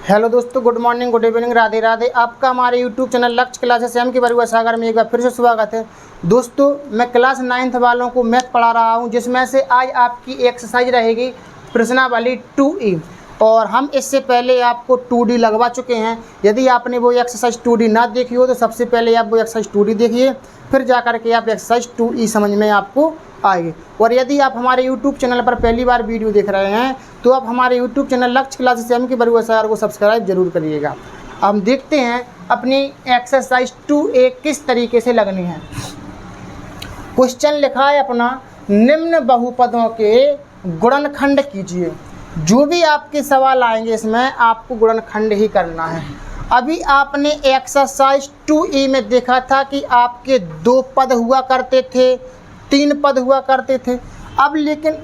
Hello दोस्तों, good morning, good evening, Radhe Radhe. आपका हमारे यूट्यूब चैनल लक्ष्य क्लासेस एम के बरुआ सागर में एक बार फिर से स्वागत है। दोस्तों, मैं क्लास 9th वालों को मैथ पढ़ा रहा हूं, जिसमें से आज आपकी एक्सरसाइज रहेगी प्रश्नावली 2E। और हम इससे पहले आपको 2D लगवा चुके हैं। यदि आपने वो एक्सरसाइज 2D ना देखी हो तो सबसे पहले आप वो एक्सरसाइज 2D देखिए, फिर जा कर के आप एक्सरसाइज 2E समझ में आपको आएगी। और यदि आप हमारे यूट्यूब चैनल पर पहली बार वीडियो देख रहे हैं तो आप हमारे यूट्यूब चैनल लक्ष्य क्लासेस एम के बरुआ सागर को सब्सक्राइब जरूर करिएगा। हम देखते हैं अपनी एक्सरसाइज 2A किस तरीके से लगनी है। क्वेश्चन लिखा है अपना, निम्न बहुपदों के गुणनखंड कीजिए। जो भी आपके सवाल आएंगे इसमें आपको गुणनखंड ही करना है। अभी आपने एक्सरसाइज 2E में देखा था कि आपके 2 पद हुआ करते थे, 3 पद हुआ करते थे। अब लेकिन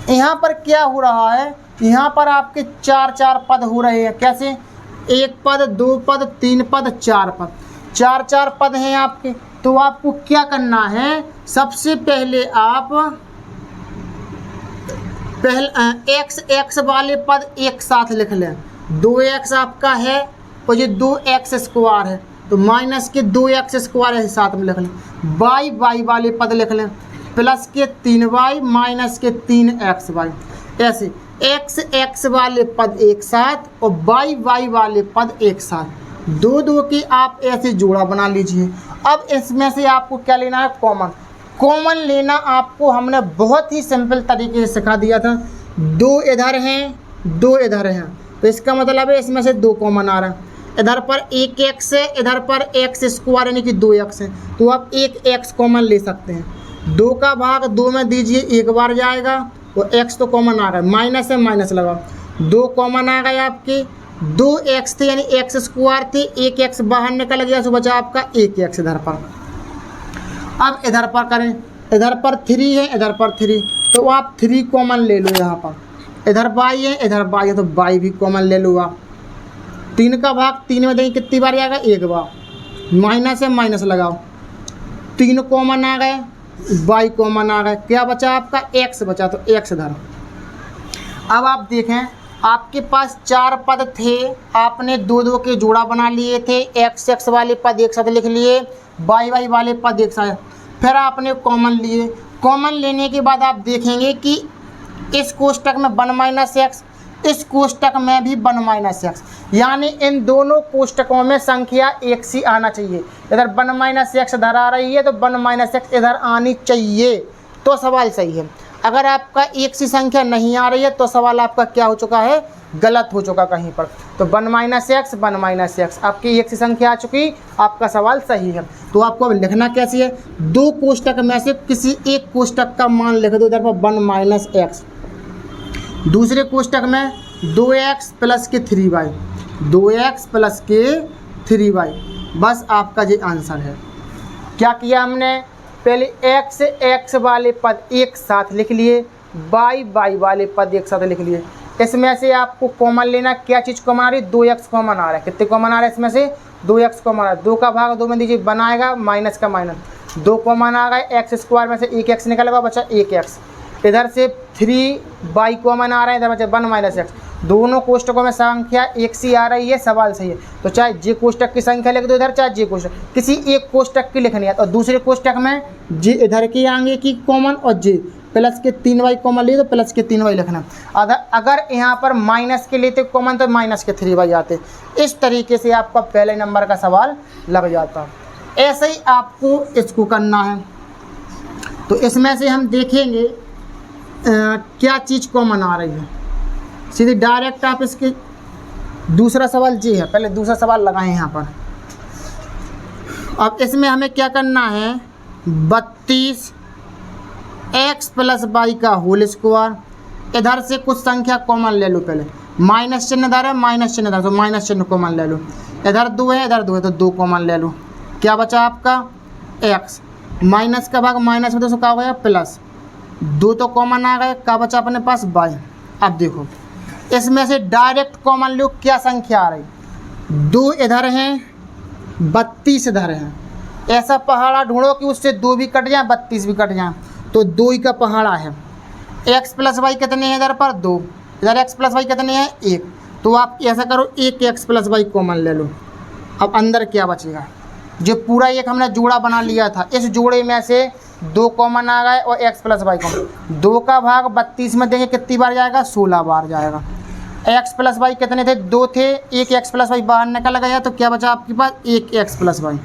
यहाँ पर क्या हो रहा है, यहाँ पर आपके 4 पद हो रहे हैं। कैसे? 1 पद, 2 पद, 3 पद, 4 पद, 4 पद हैं आपके। तो आपको क्या करना है, सबसे पहले आप x वाले पद एक साथ लिख लें। 2x आपका है और ये 2x² है, तो माइनस के 2x² है, साथ में लिख लें। y वाले पद लिख लें, प्लस के 3y माइनस के 3xy। ऐसे x वाले पद एक साथ और y वाले पद एक साथ, दो के आप ऐसे जोड़ा बना लीजिए। अब इसमें से आपको क्या लेना है, कॉमन लेना। आपको हमने बहुत ही सिंपल तरीके से सिखा दिया था। 2 इधर हैं, 2 इधर हैं, तो इसका मतलब है इसमें से 2 कॉमन आ रहा है। इधर पर 1x है, इधर पर x² यानी कि 2x है, तो आप 1x कॉमन ले सकते हैं। 2 का भाग 2 में दीजिए, एक बार जाएगा, और x तो कॉमन आ रहा है, माइनस है, माइनस लगाओ। 2 कॉमन आ गए आपके, 2x थे यानी x² थे, 1x बाहर निकल गया, तो बचा आपका 1x इधर पर। अब इधर पर करें, इधर पर 3 है, इधर पर 3, तो आप 3 कॉमन ले लो। यहाँ पर इधर y है, इधर y है, तो y भी कॉमन ले लो आप। 3 का भाग 3 में देंगे, कितनी बार आएगा, एक बार। माइनस है, माइनस लगाओ, 3 कॉमन आ गए, y कॉमन आ गए, क्या बचा आपका, x बचा, तो x इधर। अब आप देखें, आपके पास 4 पद थे, आपने 2 के जोड़ा बना लिए थे। x वाले पद एक साथ लिख लिए, y वाले पद एक साथ, फिर आपने कॉमन लिए। कॉमन लेने के बाद आप देखेंगे कि इस कोष्टक में 1 - x, इस कोष्टक में भी 1 - x, यानी इन दोनों कोष्टकों में संख्या एक सी आना चाहिए। इधर 1 - x इधर आ रही है, तो 1 - x इधर आनी चाहिए, तो सवाल सही है। अगर आपका एक सी संख्या नहीं आ रही है तो सवाल आपका क्या हो चुका है, गलत हो चुका कहीं पर। तो 1 - x, 1 - x, आपकी एक सी संख्या आ चुकी, आपका सवाल सही है। तो आपको अब लिखना कैसी है, 2 कोष्टक में से किसी एक कोष्टक का मान लिख दो। इधर पर 1 - x, दूसरे कोष्टक में 2x प्लस के 3y, 2x प्लस के 3y, बस आपका ये आंसर है। क्या किया हमने, पहले x वाले पद एक साथ लिख लिए, y वाले पद एक साथ लिख लिए। इसमें से आपको कॉमन लेना, क्या चीज़ कॉमन आ रही है, 2x कॉमन आ रहा है। कितने कॉमन आ रहा है इसमें से, 2x कॉमन आ रहा है। 2 का भाग 2 में दीजिए, बनाएगा, माइनस का माइनस, 2 कॉमन आ गए, x² में से 1x निकल गया, बचा 1x। इधर से 3y कॉमन आ रहा है, इधर बचा 1 - x। दोनों कोष्टकों में संख्या एक सी आ रही है, सवाल सही है। तो चाहे जे कोष्टक की संख्या लिख दो इधर, चाहे जे कोष्टक, किसी एक कोष्टक की लिखनी है। और दूसरे कोष्टक में जे इधर की आएंगे की कॉमन, और जे प्लस के 3y कॉमन लिए तो प्लस के 3y लिखना। अगर यहाँ पर माइनस के लेते कॉमन तो माइनस के 3y आते। इस तरीके से आपका पहले नंबर का सवाल लग जाता। ऐसे ही आपको इसको करना है। तो इसमें से हम देखेंगे क्या चीज़ कॉमन आ रही है। सीधे डायरेक्ट आप इसके दूसरा सवाल जी है, पहले दूसरा सवाल लगाएं यहाँ पर। अब इसमें हमें क्या करना है, 32 x प्लस y का होल स्क्वायर। इधर से कुछ संख्या कॉमन ले लो, पहले माइनस चिन्ह इधर है, माइनस चिन्ह इधर, तो माइनस चिन्ह कॉमन ले लो। इधर 2 है, इधर 2 है, तो 2 कॉमन ले लो। क्या बचा आपका, x, माइनस का भाग माइनस में, तो क्या हो गया, प्लस, 2 तो कॉमन आ गए, क्या बचा अपने पास, y। अब देखो इसमें से डायरेक्ट कॉमन लो, क्या संख्या आ रही, 2 इधर हैं, 32 इधर हैं। ऐसा पहाड़ा ढूंढो कि उससे 2 भी कट जाए, 32 भी कट जाए, तो 2 ही का पहाड़ा है। x प्लस वाई कितने हैं इधर पर, 2, इधर x प्लस वाई कितने हैं, 1, तो आप ऐसा करो, एक एक्स प्लस वाई कॉमन ले लो। अब अंदर क्या बचेगा, जो पूरा एक हमने जोड़ा बना लिया था, इस जोड़े में से 2 कॉमन आ गए और एक्स प्लस वाई कॉमन। 2 का भाग 32 में देंगे कितनी बार जाएगा, 16 बार जाएगा। एक्स प्लस वाई कितने थे, 2 थे, एक एक्स प्लस वाई बाहर निकल गया, तो क्या बचा आपके पास, एक एक्स प्लस वाई।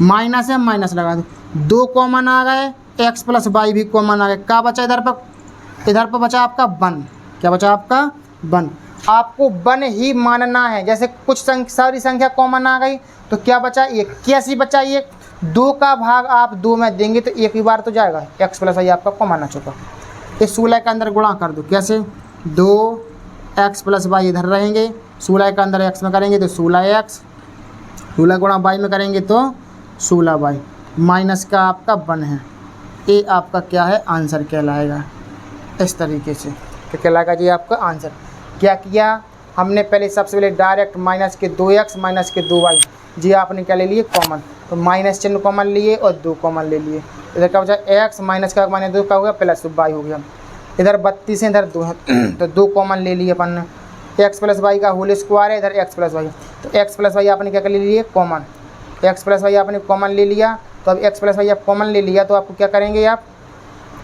माइनस है, माइनस लगा दो, 2 कॉमन आ गए, एक्स प्लस वाई भी कॉमन आ गए। क्या बचा इधर पर बचा आपका 1। क्या बचा आपका 1। आपको 1 ही मानना है। जैसे कुछ सारी संख्या कॉमन आ गई तो क्या बचा, 1। कैसी बचा 1, 2 का भाग आप 2 में देंगे तो एक ही बार तो जाएगा, एक्स प्लस वाई आपका कॉमन आ चुका। इस 16 के अंदर गुणा कर दो, कैसे, 2 एक्स प्लस वाई इधर रहेंगे, 16 के अंदर एक्स में करेंगे तो 16 एक्स, 16 गुणा वाई में करेंगे तो 16 वाई, माइनस का आपका 1 है। ये आपका क्या है, आंसर कहलाएगा। इस तरीके से क्या कहलाएगा जी आपका आंसर। क्या किया हमने, पहले सबसे पहले डायरेक्ट माइनस के 2x माइनस के 2y जी आपने क्या ले लिए, कॉमन। तो माइनस चिन्ह कॉमन लिए और 2 कॉमन ले लिए। इधर क्या बचा, x माइनस का माइनस 2 का हो गया प्लस y हो गया। इधर 32 है, इधर 2 है तो 2 कॉमन ले लिए अपन ने। एक्स प्लस वाई का होल स्क्वायर है, इधर एक्स प्लस वाई, तो एक्स प्लस वाई आपने क्या कर ले लिए, कॉमन। एक्स प्लस वाई आपने कॉमन ले लिया, तो अब एक्स प्लस वाई आप कॉमन ले लिया तो आपको क्या करेंगे, आप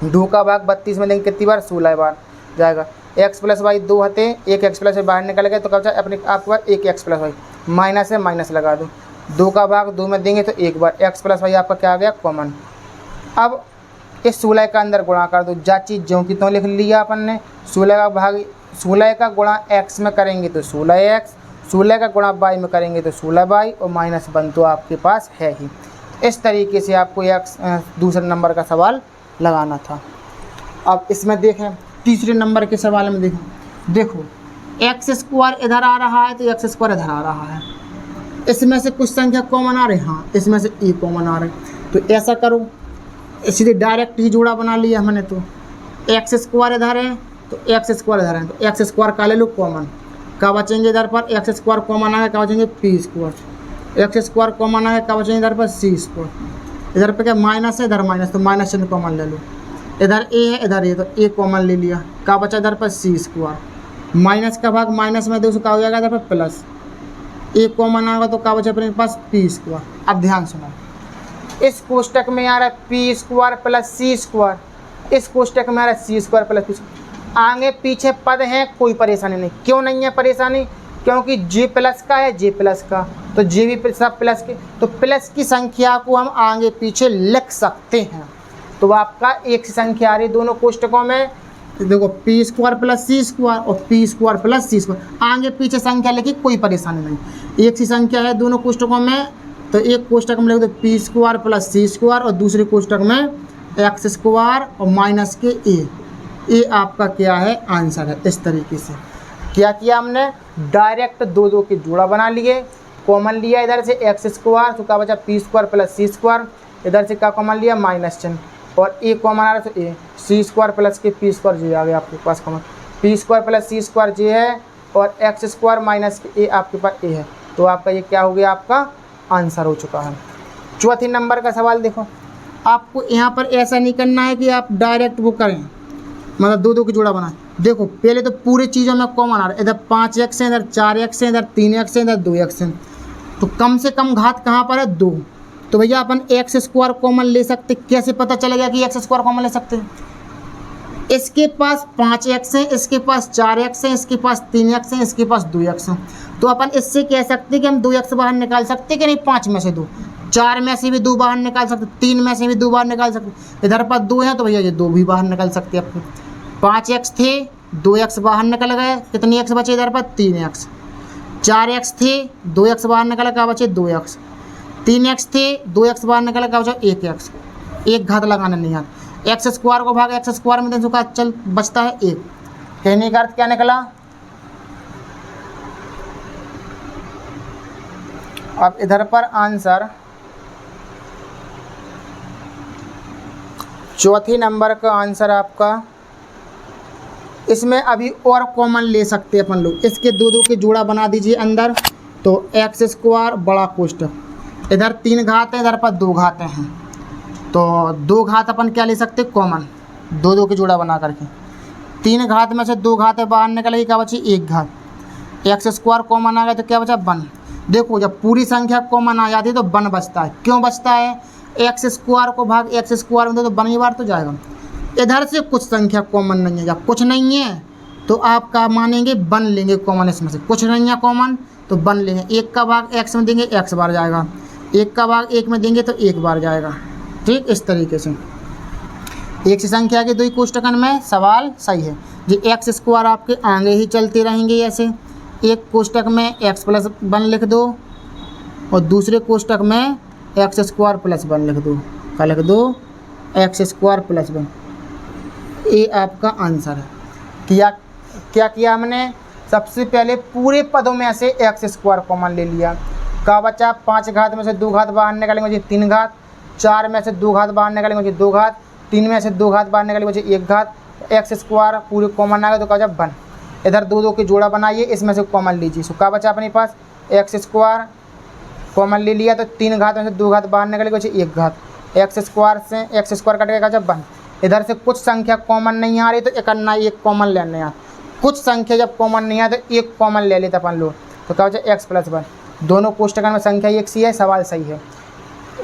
2 का भाग 32 में देंगे कितनी बार, 16 बार जाएगा। एक्स प्लस वाई 2 हते, एक एक्स प्लस वाई बाहर निकल गए तो कब जाए अपने आपके पास एक एक्स प्लस वाई, माइनस है, माइनस लगा दो, 2 का भाग 2 में देंगे तो एक बार, एक्स प्लस वाई आपका क्या आ गया, कॉमन। अब इस 16 का अंदर गुणा कर दो, जा चीज़ ज्यों की त्यों लिख लिया अपन ने। 16 का गुणा एक्स में करेंगे तो 16x, 16 का गुणा वाई में करेंगे तो 16y और -1 तो आपके पास है ही। इस तरीके से आपको दूसरे नंबर का सवाल लगाना था। अब इसमें देखें, तीसरे नंबर के सवाल में देखो एक्स स्क्वायर इधर आ रहा है तो एक्स स्क्वायर इधर आ रहा है, इसमें से कुछ संख्या कॉमन आ रही है, हाँ इसमें से e कॉमन आ रही है। तो ऐसा करो, सीधे डायरेक्ट ही जोड़ा बना लिया हमने। तो एक्स स्क्वायर इधर है तो एक्स स्क्वायर इधर है, तो एक्स स्क्वायर का ले लो कॉमन। क्या बचेंगे इधर पर, एक्स स्क्वायर कॉमन आ गया, क्या बचेंगे p square. X square common आ गया, क्या बचेंगे इधर पर सी स्क्वायर। इधर पे क्या माइनस है, इधर माइनस, तो माइनस चिन्ह कॉमन ले लो। इधर ए है, इधर ए, तो ए कॉमन ले लिया, क्या बचा इधर पर सी स्क्वायर। माइनस का भाग माइनस में दो सौ क्या हो जाएगा इधर पर प्लस, ए कॉमन आएगा तो क्या बचा अपने पास पी स्क्वायर। अब ध्यान सुनो, इस कोष्टक में आ रहा है पी स्क्वायर प्लस सी स्क्वायर, इस कोष्टक में आ रहा है सी स्क्वायर प्लस पी स्क्वायर। आगे पीछे पद हैं, कोई परेशानी नहीं। क्यों नहीं है परेशानी, क्योंकि जे प्लस का है, जे प्लस का, तो जे भी सब प्लस के, तो प्लस की संख्या को हम आगे पीछे लिख सकते हैं। तो आपका एक सी संख्या आ रही दोनों कोष्टकों में, देखो पी स्क्वायर प्लस सी स्क्वायर और पी स्क्वायर प्लस सी स्क्वायर, आगे पीछे संख्या लिखी, कोई परेशानी नहीं। एक सी संख्या है दोनों कोष्टकों में, तो एक कोष्टक में लिख दो पी स्क्वायर प्लस सी स्क्वायर और दूसरे कोष्टक में एक्स स्क्वायर और माइनस के ए आपका क्या है, आंसर है। इस तरीके से क्या किया हमने, डायरेक्ट दो दो के जोड़ा बना लिए, कॉमन लिया इधर से एक्स स्क्वायर, तो क्या बचा पी स्क्वायर प्लस सी स्क्वायर, इधर से क्या कॉमन लिया माइनस चिन्ह, और ए कॉमन आ रहा है तो ए, सी स्क्वायर प्लस के पी स्क्वायर जे आ गया आपके पास कॉमन, पी स्क्वायर प्लस सी स्क्वायर जे है और एक्स स्क्वायर माइनस के ए आपके पास ए है। तो आपका ये क्या हो गया, आपका आंसर हो चुका है। चौथे नंबर का सवाल देखो, आपको यहाँ पर ऐसा नहीं करना है कि आप डायरेक्ट वो करें, मतलब दो दो की जोड़ा बनाएं। देखो पहले तो पूरे चीज़ों में कॉमन आ रहा है, इधर 5x है, इधर 4x है, इधर 3x है, इधर 2x है, तो कम से कम घात कहाँ पर है, 2। तो भैया अपन एक्स स्क्वायर कॉमन ले सकते, कैसे पता चलेगा कि एक्स स्क्वायर कॉमन ले सकते हैं, इसके पास 5x है, इसके पास 4x है, इसके पास 3x है, इसके पास 2x है, तो अपन इससे कह सकते हैं कि हम 2x बाहर निकाल सकते हैं कि नहीं, 5 में से 2, 4 में से भी 2 बाहर निकाल सकते, 3 में से भी 2 बाहर निकाल सकते, इधर पर 2 है तो भैया ये 2 भी बाहर निकाल सकते हैं अपने। 5x थे, 2x बाहर निकल गए, कितनी x बचे इधर पर, 3x। 4x थे, 2x बाहर निकला, क्या बचे 2x। 3x थे, 2x बाहर निकला, क्या बचा 1x। एक घात लगाना नहीं आता, एक्स स्क्वायर को भाग एक्स स्क्वायर में देखो चल बचता है 1। कहने का अर्थ क्या निकला, अब इधर पर आंसर चौथे नंबर का आंसर आपका, इसमें अभी और कॉमन ले सकते हैं अपन लोग, इसके दो दो के जोड़ा बना दीजिए अंदर, तो एक्स स्क्वायर बड़ा कोष्टक, इधर 3 घात है, इधर पर 2 घातें हैं, तो 2 घात अपन क्या ले सकते कॉमन, दो दो के जोड़ा बना करके। 3 घात में से 2 घातें बाहर निकलेगी, क्या बची 1 घात। एक्स स्क्वायर कॉमन आ गया तो क्या बचा 1। देखो जब पूरी संख्या कॉमन आ जाती है तो 1 बचता है। क्यों बचता है? एक्स स्क्वायर को भाग एक्स स्क्वायर में दो तो 1 ही बार तो जाएगा। इधर से कुछ संख्या कॉमन नहीं है, जब कुछ नहीं है तो आप क्या मानेंगे 1 लेंगे कॉमन, इसमें से कुछ नहीं है कॉमन तो 1 लेंगे। 1 का भाग एक्स में देंगे एक्स बार जाएगा, 1 का भाग 1 में देंगे तो 1 बार जाएगा। ठीक, इस तरीके से एक सी संख्या के 2 कोष्टकन में सवाल सही है जी। एक्स स्क्वायर आपके आगे ही चलते रहेंगे ऐसे, एक कोष्टक में x + 1 लिख दो और दूसरे कोष्टक में x² + 1 लिख दो। क्या लिख दो? x² + 1। ये आपका आंसर है। क्या किया हमने? सबसे पहले पूरे पदों में से x² कॉमन ले लिया। का बचा 5 घात में से 2 घात बाहर निकालेंगे मुझे 3 घात, 4 में से 2 घात बाहर निकालेंगे मुझे 2 घात, 3 में से 2 घात बाहर निकालेंगे मुझे 1 घात। x² पूरे कॉमन आ गए तो का जब 1। इधर 2 के जोड़ा बनाइए, इसमें से कॉमन लीजिए। सो का बचा अपने पास x² कॉमन ले लिया तो 3 घात में से 2 घात बाहर निकलेगा मुझे 1 घात। x² से x² कटेगा जब 1। इधर से कुछ संख्या कॉमन नहीं आ रही तो एक कॉमन लेने आ। कुछ संख्या जब कॉमन नहीं आ तो एक कॉमन ले लेते अपन लोग, तो क्या बचा x + 1। दोनों कोष्टकों में संख्या एक सी है, सवाल सही है।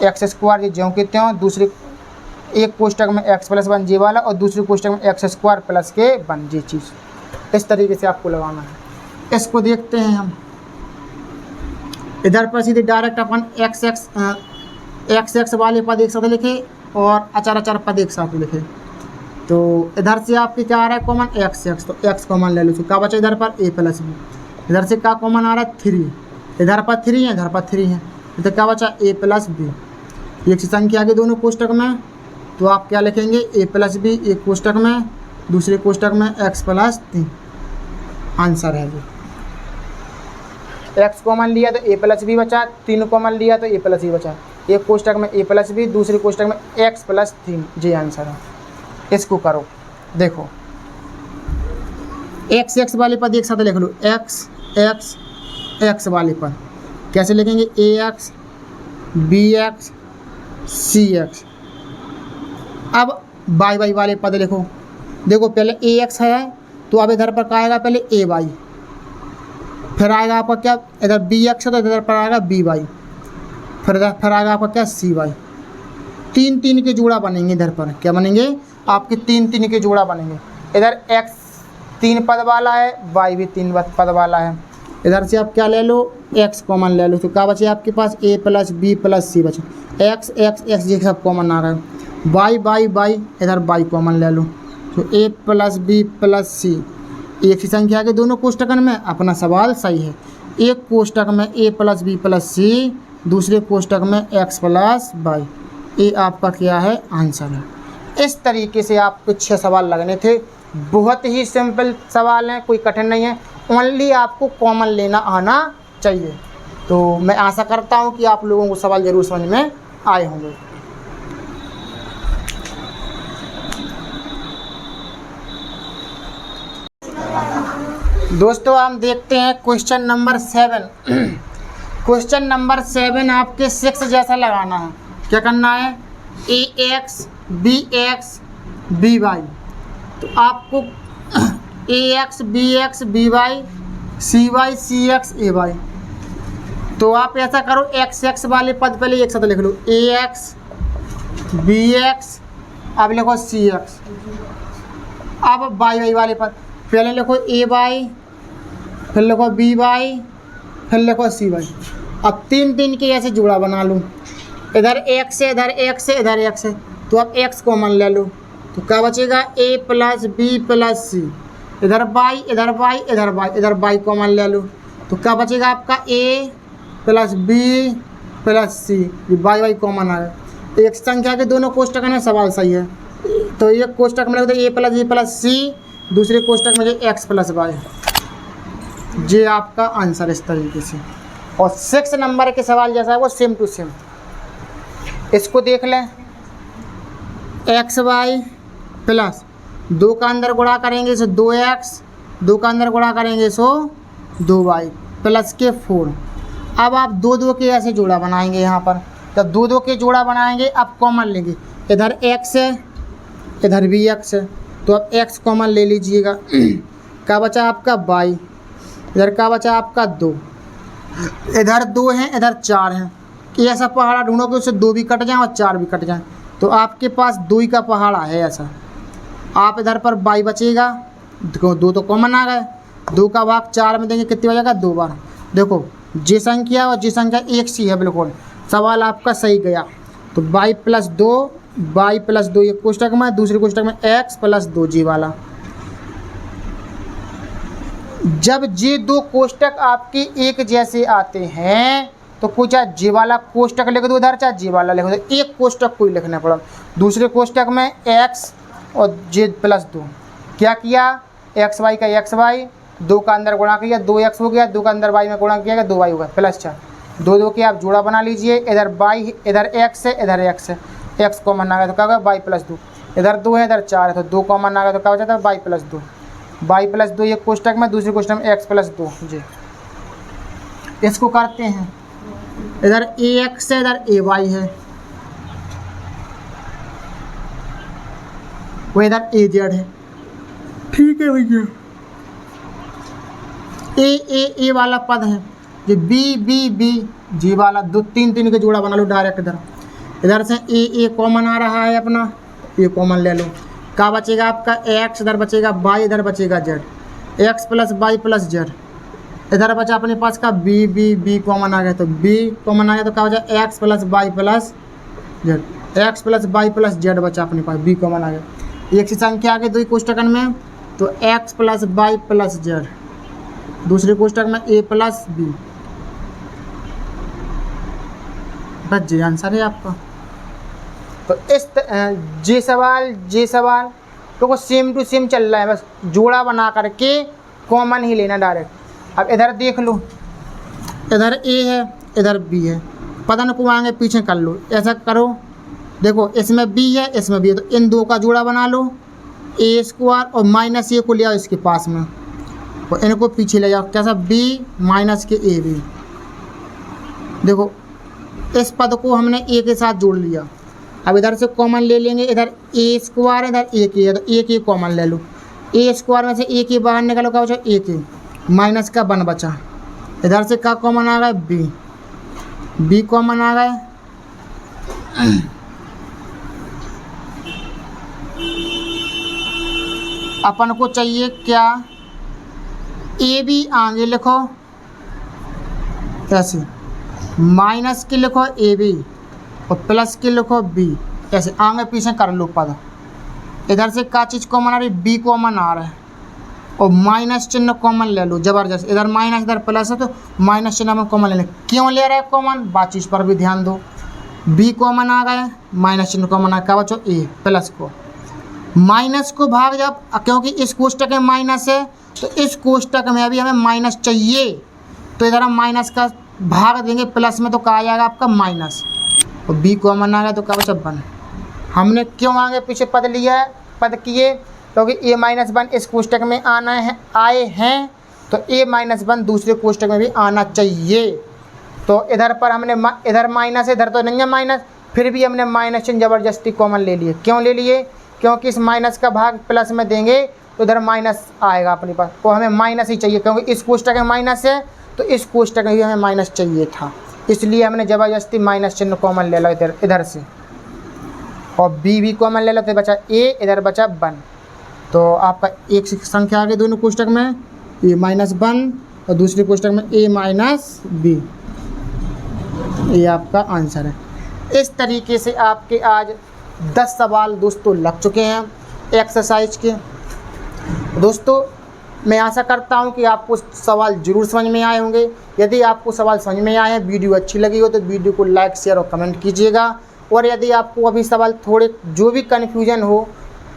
x² ये ज्यों के त्यों, दूसरे एक कोष्टक में x + 1 जी वाला और दूसरे कोष्टक में x² + के 1 जी चीज़। इस तरीके से आपको लगाना है। इसको देखते हैं हम। इधर पर सीधे डायरेक्ट अपन x वाले पद एक साथ लिखे और अचार पद एक साथ लिखे। तो इधर से आपके क्या आ रहा है कॉमन? x, तो x कॉमन ले लो। तो क्या बचा इधर पर a + b। इधर से क्या कॉमन आ रहा है 3, इधर पर 3 है, इधर पर 3 है, तो क्या बचा a + b। एक सी संख्या के दोनों कोष्टक में तो आप क्या लिखेंगे a + b एक कोष्टक में, दूसरे कोष्टक में x + 3। आंसर है जी। x कॉमन लिया तो a + b बचा, 3 कॉमन लिया तो a + b बचा। एक कोष्टक में a + b, दूसरे कोष्टक में x + 3 जी आंसर है। इसको करो, देखो x वाले पद एक साथ लिख लो। x वाले पद कैसे लिखेंगे? ax bx cx। अब y वाले पद लिखो। देखो पहले ax है तो अब इधर पर क्या आएगा? पहले ay, फिर आएगा आपका क्या? इधर bx है तो इधर पर आएगा by, फिर आएगा आपका क्या? cy। 3 के जोड़ा बनेंगे। इधर पर क्या बनेंगे? आपके 3 के जोड़ा बनेंगे। इधर x 3 पद वाला है, y भी 3 पद वाला है। इधर से आप क्या ले लो? x कॉमन ले लो। तो क्या बचे आपके पास? a + b + c बचे। x ये सब कॉमन आ रहा है। y इधर y कॉमन ले लो। तो a + b + c। एक ही संख्या के दोनों कोष्टकन में अपना सवाल सही है। एक कोष्टक में a + b + c, दूसरे कोष्टक में x + y। ये आपका क्या है? आंसर है। इस तरीके से आपको 6 सवाल लगने थे। बहुत ही सिंपल सवाल हैं, कोई कठिन नहीं है। ओनली आपको कॉमन लेना आना चाहिए। तो मैं आशा करता हूँ कि आप लोगों को सवाल ज़रूर समझ में आए होंगे। दोस्तों हम देखते हैं क्वेश्चन नंबर 7। क्वेश्चन नंबर 7 आपके 6 जैसा लगाना है। क्या करना है? ax bx by। तो आपको ax bx by cy cx ay। तो आप ऐसा करो x वाले पद पहले एक साथ लिख लो। ax bx, अब लिखो cx। अब y वाले पद पहले लिखो ay, फिर लिखो by, फिर लिखो cy। अब 3 के ऐसे जोड़ा बना लूँ। इधर x है, इधर x है, इधर x है, तो अब x कॉमन ले लो। तो क्या बचेगा? a + b + c। इधर y, इधर y, इधर y, इधर y कॉमन ले लो। तो क्या बचेगा आपका? a + b + c। y common आ गया। एक संख्या के दोनों कोष्टक में सवाल सही है। तो एक कोष्टक में लिख दो a + b + c, दूसरे कोष्टक में x + y। ये आपका आंसर इस तरीके से। और 6 नंबर के सवाल जैसा है वो सेम टू सेम। इसको देख लें। xy प्लस 2 का अंदर गुणा करेंगे सो 2x, 2 का अंदर गुणा करेंगे सो 2y प्लस के 4। अब आप 2 के ऐसे जोड़ा बनाएंगे। यहाँ पर जब 2 के जोड़ा बनाएंगे अब कॉमन लेंगे। इधर x है, इधर भी x है, तो अब x कॉमन ले लीजिएगा। क्या बचा आपका y। इधर का बचा आपका 2, इधर 2 हैं, इधर 4 हैं। कि ऐसा पहाड़ा ढूंढो कि उससे 2 भी कट जाएँ और 4 भी कट जाएँ, तो आपके पास 2 ही का पहाड़ा है ऐसा। आप इधर पर y बचेगा, 2 तो कॉमन आ गए, 2 का भाग 4 में देंगे कितनी बचेगा, 2 बार। देखो जी संख्या और जी संख्या एक सी है, बिल्कुल सवाल आपका सही गया। तो y + 2 ये कोष्टक में, दूसरे कोष्टक में x + 2 जी वाला। जब ये 2 कोष्टक आपके एक जैसे आते हैं तो कोई चाहे जी वाला कोष्टक लिख दो इधर, चाहे जी वाला लिख दो, एक कोष्टक कोई लिखना पड़ा। दूसरे कोष्टक में x और z + 2 क्या किया, xy का xy, 2 का अंदर गुणा किया 2x हो गया, 2 का अंदर y में गुणा किया गया 2y होगा, +4, 2 के आप जोड़ा बना लीजिए। इधर y, इधर x है, इधर x है, x कॉमन आ गया तो क्या होगा y + 2, इधर 2 है, इधर 4 है, तो 2 कॉमन आ गया तो क्या हो जाता है y + 2। y + 2 ये कोष्टक में, दूसरे कोष्टक में x + 2 जी। इसको करते हैं, इधर ax है, इधर ay है, वो इधर az है। ठीक है भैया, ए वाला पद है, ये बी जी वाला, 2 3 के जोड़ा बना लो डायरेक्ट। इधर से ए कॉमन आ रहा है अपना, ये कॉमन ले लो। क्या बचेगा आपका x, इधर बचेगा y, इधर बचेगा z, x + y + z। इधर बचा अपने पास का बी कॉमन आ गया, तो b कॉमन आ गया तो क्या बचा x + y + z, x + y + z बचा अपने पास, b कॉमन आ गया। एक सी संख्या आ गई 2 कोष्टकन में, तो x + y + z, दूसरे कोष्टक में a + b, बस जी आंसर है आपका। तो इस जे सवाल तो सेम टू सेम चल रहा है, बस जोड़ा बना करके कॉमन ही लेना डायरेक्ट। अब इधर देख लो, इधर a है, इधर b है, पता नहीं आगे पीछे कर लो, ऐसा करो। देखो इसमें b है, इसमें b है, तो इन 2 का जोड़ा बना लो, a² और -a को ले आओ इसके पास में, और इनको पीछे ले जाओ, कैसा b - के ab। देखो इस पद को हमने a के साथ जोड़ लिया। अब इधर से कॉमन ले लेंगे, इधर a², इधर a है, तो a कॉमन ले लो, a² में से a बाहर निकालो, क्या बचा a, माइनस का 1 बचा। इधर से क्या कॉमन आ गया b कॉमन आ गए। अपन को चाहिए क्या, ab आगे लिखो ऐसे, माइनस के लिखो ab और प्लस के लिखो b, ऐसे आगे पीछे कर लो पद। इधर से क्या चीज़ कॉमन आ रही, b कॉमन आ रहा है, और माइनस चिन्ह कॉमन ले लो जबरदस्त। इधर माइनस इधर प्लस है, तो माइनस चिन्ह में कॉमन ले लें। क्यों ले रहे हैं कॉमन, बात चीज़ पर भी ध्यान दो। b कॉमन आ गए, माइनस चिन्ह कॉमन आ गया, बच्चों a प्लस को माइनस को भाग, जब क्योंकि इस कोष्टक में माइनस है तो इस कोष्टक में अभी हमें माइनस चाहिए, तो इधर हम माइनस का भाग देंगे प्लस में, तो कहा जाएगा आपका माइनस, और b कॉमन आ गया तो क्या बचा 1। हमने क्यों आगे पीछे पद लिया है, पद किए क्योंकि a-1 इस कोष्टक में आए हैं, तो a-1 दूसरे कोष्टक में भी आना चाहिए। तो इधर पर हमने इधर माइनस है, इधर तो नहीं है माइनस, फिर भी हमने माइनस चिन्ह जबरदस्ती कॉमन ले लिए। क्यों ले लिए, क्योंकि इस माइनस का भाग प्लस में देंगे तो इधर माइनस आएगा अपने पास, तो हमें माइनस ही चाहिए, क्योंकि इस कोष्टक में माइनस है तो इस कोष्टक में भी हमें माइनस चाहिए था, इसलिए हमने जबरदस्ती माइनस चिन्ह कॉमन ले लो इधर से, और b भी कॉमन ले लो, तो बचा a, इधर बचा 1। तो आपका एक संख्या आ गई दोनों कोष्टक में, a-1 और दूसरे कोष्टक में a-b, ये आपका आंसर है। इस तरीके से आपके आज 10 सवाल दोस्तों लग चुके हैं एक्सरसाइज के। दोस्तों मैं आशा करता हूं कि आपको सवाल ज़रूर समझ में आए होंगे। यदि आपको सवाल समझ में आए हैं, वीडियो अच्छी लगी हो तो वीडियो को लाइक, शेयर और कमेंट कीजिएगा। और यदि आपको अभी सवाल थोड़े जो भी कन्फ्यूजन हो,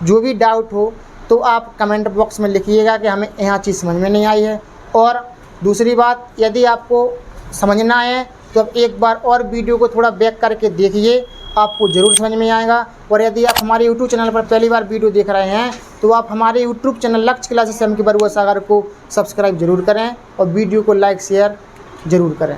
जो भी डाउट हो, तो आप कमेंट बॉक्स में लिखिएगा कि हमें यहाँ चीज़ समझ में नहीं आई है। और दूसरी बात, यदि आपको समझना है तो आप एक बार और वीडियो को थोड़ा बैक करके देखिए, आपको ज़रूर समझ में आएगा। और यदि आप हमारे यूट्यूब चैनल पर पहली बार वीडियो देख रहे हैं तो आप हमारे यूट्यूब चैनल लक्ष्य क्लासेस एम के बरुआ सागर को सब्सक्राइब जरूर करें और वीडियो को लाइक शेयर ज़रूर करें।